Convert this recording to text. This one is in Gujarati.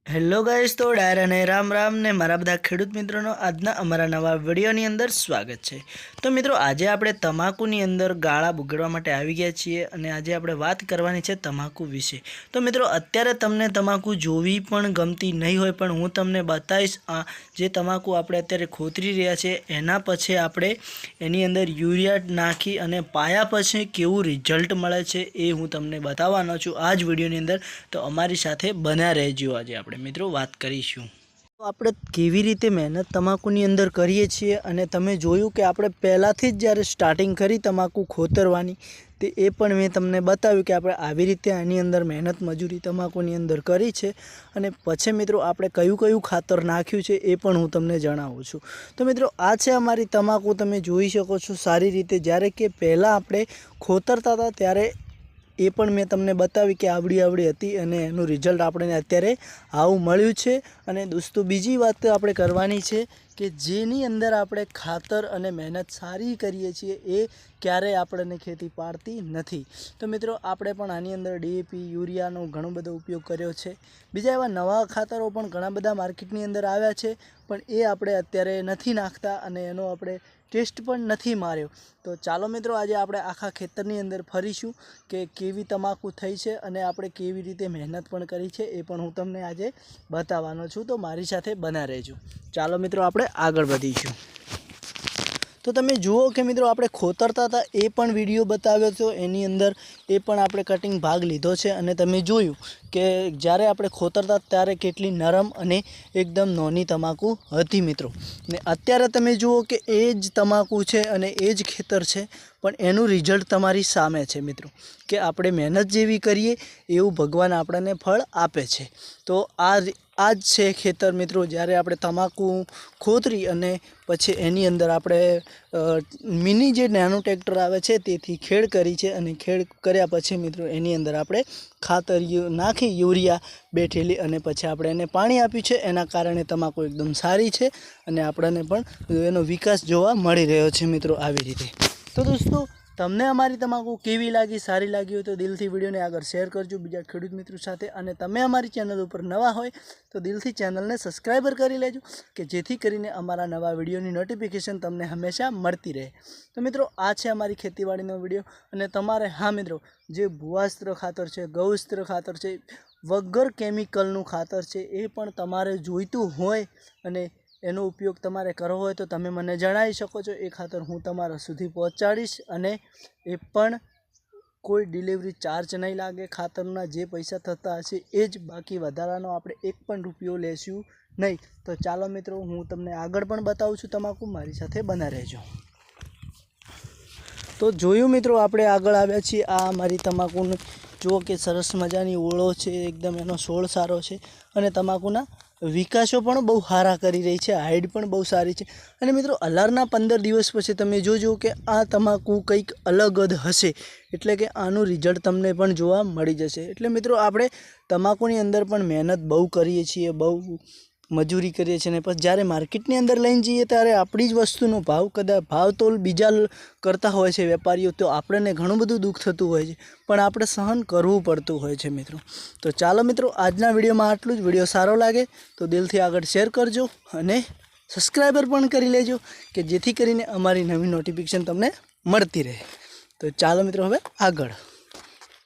હેલો ગાઈસ, તો ડાયર અને રામ રામ ને મારા બધા ખેડૂત મિત્રોનો આજના અમારા નવા વિડીયોની અંદર સ્વાગત છે। તો મિત્રો, આજે આપણે તમાકુની અંદર ગાળા બુગડવા માટે આવી ગયા છીએ અને આજે આપણે વાત કરવાની છે તમાકુ વિશે। તો મિત્રો, અત્યારે તમને તમાકુ જોવી પણ ગમતી નહીં હોય, પણ હું તમને બતાવીશ જે તમાકુ આપણે અત્યારે ખોતરી રહ્યા છે એના પછી આપણે એની અંદર યુરિયા નાખી અને પાયા પછી કેવું રિઝલ્ટ મળે છે એ હું તમને બતાવવાનો છું આ જ વિડીયોની અંદર। તો અમારી સાથે બન્યા રહેજો। આજે આપણે મિત્રો વાત કરીશું તો આપણે કેવી રીતે મહેનત તમાકુની અંદર કરીએ છીએ, અને તમે જોયું કે આપણે પહેલાંથી જ જ્યારે સ્ટાર્ટિંગ કરી તમાકુ ખોતરવાની તે એ પણ મેં તમને બતાવ્યું કે આપણે આવી રીતે આની અંદર મહેનત મજૂરી તમાકુની અંદર કરી છે। અને પછી મિત્રો આપણે કયું કયું ખાતર નાખ્યું છે એ પણ હું તમને જણાવું છું। તો મિત્રો, આ છે અમારી તમાકુ, તમે જોઈ શકો છો સારી રીતે। જ્યારે કે પહેલાં આપણે ખોતરતા હતા ત્યારે એ પણ મેં તમને બતાવી કે આવડી હતી અને એનું રિઝલ્ટ આપણને અત્યારે આવું મળ્યું છે। અને દોસ્તો, બીજી વાત આપણે કરવાની છે કે જેની અંદર આપણે ખાતર અને મહેનત સારી કરીએ છીએ એ ક્યારેય આપણને ખેતી પાડતી નથી। તો મિત્રો, આપણે પણ આની અંદર ડીએપી યુરિયાનો ઘણો બધો ઉપયોગ કર્યો છે। બીજા એવા નવા ખાતરો પણ ઘણા બધા માર્કેટની અંદર આવ્યા છે, પણ એ આપણે અત્યારે નથી નાખતા અને એનો આપણે ટેસ્ટ પણ નથી માર્યો। તો ચાલો મિત્રો, આજે આપણે આખા ખેતરની અંદર ફરીશું કે કેવી તમાકુ થઈ છે અને આપણે કેવી રીતે મહેનત પણ કરી છે એ પણ હું તમને આજે બતાવવાનો છું। તો મારી સાથે બના રહેજો। ચાલો મિત્રો, આપણે આગળ વધીશું। તો તમે જુઓ કે મિત્રો, આપણે ખોતરતા હતા એ પણ વિડીયો બતાવ્યો હતો, એની અંદર એ પણ આપણે કટિંગ ભાગ લીધો છે અને તમે જોયું કે જ્યારે આપણે ખોતરતા ત્યારે કેટલી નરમ અને એકદમ નાની તમાકુ હતી મિત્રો। ને અત્યારે તમે જુઓ કે એ જ તમાકુ છે અને એ જ ખેતર છે, પણ એનું રિઝલ્ટ તમારી સામે છે મિત્રો, કે આપણે મહેનત જેવી કરીએ એવું ભગવાન આપણને ફળ આપે છે। તો આ જ છે ખેતર મિત્રો, જ્યારે આપણે તમાકુ ખોતરી અને પછી એની અંદર આપણે મિની જે નાનું ટ્રેક્ટર આવે છે તેથી ખેડ કરી છે, અને ખેડ કર્યા પછી મિત્રો એની અંદર આપણે ખાતર નાખી યુરિયા બેઠેલી અને પછી આપણે એને પાણી આપ્યું છે। એના કારણે તમાકુ એકદમ સારી છે અને આપણને પણ એનો વિકાસ જોવા મળી રહ્યો છે મિત્રો, આવી રીતે। તો દોસ્તો, તમને અમારી તમાકુ કેવી લાગી, સારી લાગી હોય તો દિલથી વિડીયોને આગળ શેર કરજો બીજા ખેડૂત મિત્રો સાથે। અને તમે અમારી ચેનલ ઉપર નવા હોય તો દિલથી ચેનલને સબસ્ક્રાઈબર કરી લેજો કે જેથી કરીને અમારા નવા વિડીયોની નોટિફિકેશન તમને હંમેશા મળતી રહે। તો મિત્રો, આ છે અમારી ખેતીવાડીનો વિડીયો। અને તમારે હા મિત્રો, જે ભૂવાસ્ત્ર ખાતર છે, ગૌસ્ત્ર ખાતર છે, વગર કેમિકલનું ખાતર છે, એ પણ તમારે જોઈતું હોય અને એનો ઉપયોગ તમારે કરવો હોય તો તમે મને જણાવી શકો છો। એ ખાતર હું તમારા સુધી પહોંચાડીશ અને એ પણ કોઈ ડિલિવરી ચાર્જ નહીં લાગે। ખાતરના જે પૈસા થતા હશે એ જ, બાકી વધારાનો આપણે એક પણ રૂપિયો લેશું નહીં। તો ચાલો મિત્રો, હું તમને આગળ પણ બતાવું છું તમાકુ, મારી સાથે બના રહેજો। તો જોયું મિત્રો, આપણે આગળ આવ્યા છીએ। આ અમારી તમાકુનું જુઓ કે સરસ મજાની ઓળો છે, એકદમ એનો છોડ સારો છે અને તમાકુના વિકાસો પણ બહુ સારા કરી રહી છે, હાઈટ પણ બહુ સારી છે। અને મિત્રો, અલારના 15 દિવસ પછી તમે જોજો કે આ તમાકુ કંઈક અલગ જ હશે, એટલે કે આનું રિઝલ્ટ તમને પણ જોવા મળી જશે। એટલે મિત્રો, આપણે તમાકુની અંદર પણ મહેનત બહુ કરીએ છીએ, બહુ મજૂરી કરીએ છીએ, અને પછી જ્યારે માર્કેટની અંદર લઈને જઈએ ત્યારે આપણી જ વસ્તુનો ભાવ કદાચ ભાવતોલ બીજા કરતા હોય છે વેપારીઓ, તો આપણને ઘણું બધું દુઃખ થતું હોય છે, પણ આપણે સહન કરવું પડતું હોય છે મિત્રો। તો ચાલો મિત્રો, આજના વિડીયોમાં આટલું જ। વિડીયો સારો લાગે તો દિલથી આગળ શેર કરજો અને સબસ્ક્રાઈબર પણ કરી લેજો કે જેથી કરીને અમારી નવી નોટિફિકેશન તમને મળતી રહે। તો ચાલો મિત્રો, હવે આગળ।